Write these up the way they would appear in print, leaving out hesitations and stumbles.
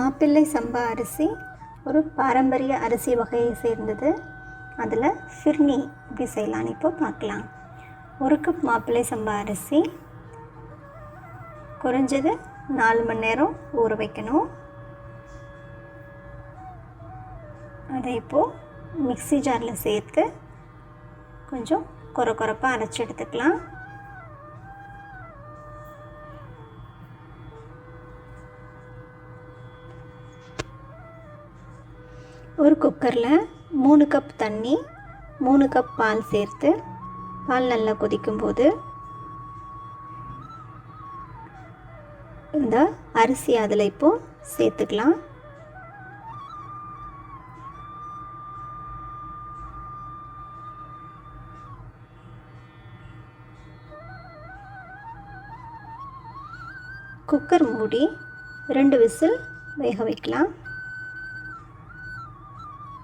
மாப்பிள்ளை சம்பா அரிசி ஒரு பாரம்பரிய அரிசி வகையை சேர்ந்தது. அதில் ஃபிர்னி எப்படி செய்யலான்னு இப்போ பார்க்கலாம். 1 கப் மாப்பிள்ளை சம்பா அரிசி குறைஞ்சது 4 மணி நேரம் ஊற வைக்கணும். அதை இப்போது மிக்ஸி ஜாரில் சேர்த்து கொஞ்சம் கொரப்பாக அரைச்சி எடுத்துக்கலாம். ஒரு குக்கரில் 3 கப் தண்ணி 3 கப் பால் சேர்த்து பால் நல்லா கொதிக்கும்போது இந்த அரிசி அதில் இப்போது சேர்த்துக்கலாம். குக்கர் மூடி 2 விசில் வேக வைக்கலாம்.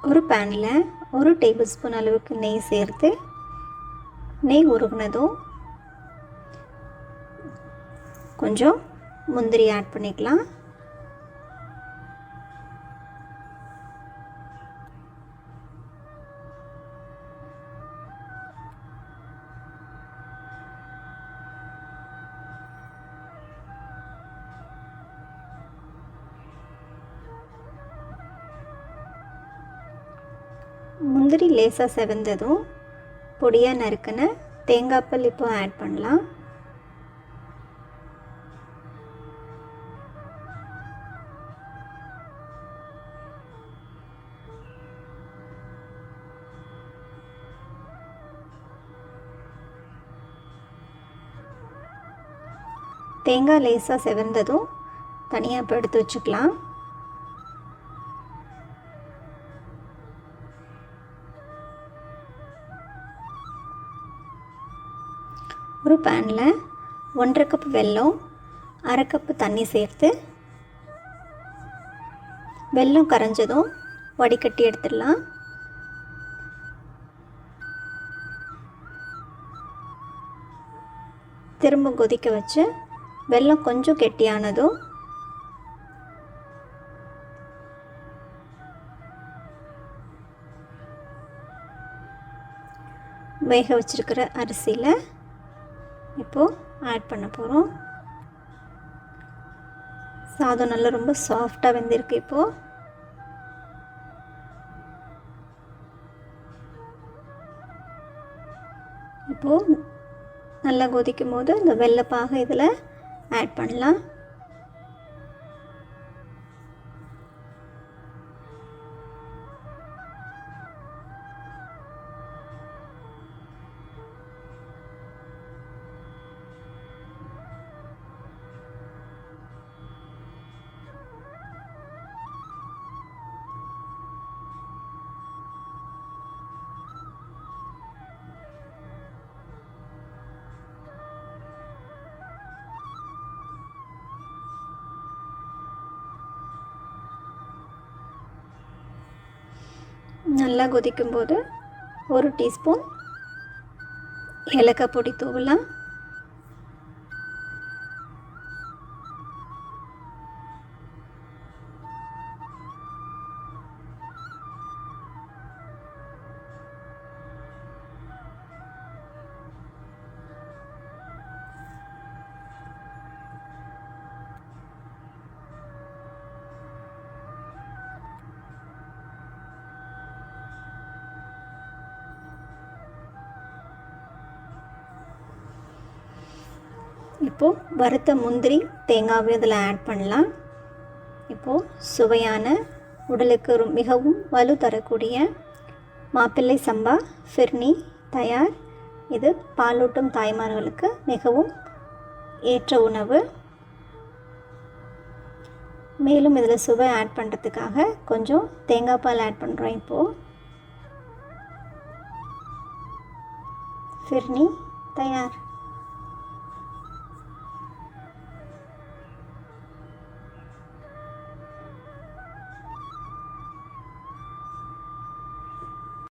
ஒரு பேனில் 1 டேபிள் ஸ்பூன் அளவுக்கு நெய் சேர்த்து நெய் உருகுனதும் கொஞ்சம் முந்திரி ஆட் பண்ணிக்கலாம். முந்திரி லேசாக செவந்ததும் பொடியாக நறுக்கின தேங்காய்பால் இப்போ ஆட் பண்ணலாம். தேங்காய் லேசாக செவந்ததும் தனியாக இப்போ எடுத்து வச்சுக்கலாம். ஒரு பேனில் 1.5 கப் வெல்லம் 1/2 கப்பு தண்ணி சேர்த்து வெல்லம் கரைஞ்சதும் வடிகட்டி எடுத்துடலாம். திரும்ப கொதிக்க வச்சு வெல்லம் கொஞ்சம் கெட்டியானதும் வேக வச்சிருக்கிற அரிசியில் இப்போது ஆட் பண்ண போகிறோம். சாதம் நல்லா ரொம்ப சாஃப்டாக வெந்திருக்கு. இப்போது நல்லா கொதிக்கும் போது இந்த வெள்ளைப்பாக இதில் ஆட் பண்ணலாம். நல்லா கொதிக்கும்போது 1 டீஸ்பூன் ஏலக்காய் பொடி தூவலாம். இப்போது வறுத்த முந்திரி தேங்காவை இதில் ஆட் பண்ணலாம். இப்போது சுவையான உடலுக்கு மிகவும் வலு தரக்கூடிய மாப்பிள்ளை சம்பா ஃபிர்னி தயார். இது பாலூட்டும் தாய்மார்களுக்கு மிகவும் ஏற்ற உணவு. மேலும் இதில் சுவை ஆட் பண்ணுறதுக்காக கொஞ்சம் தேங்காய் பால் ஆட் பண்ணுறோம். இப்போது ஃபிர்னி தயார்.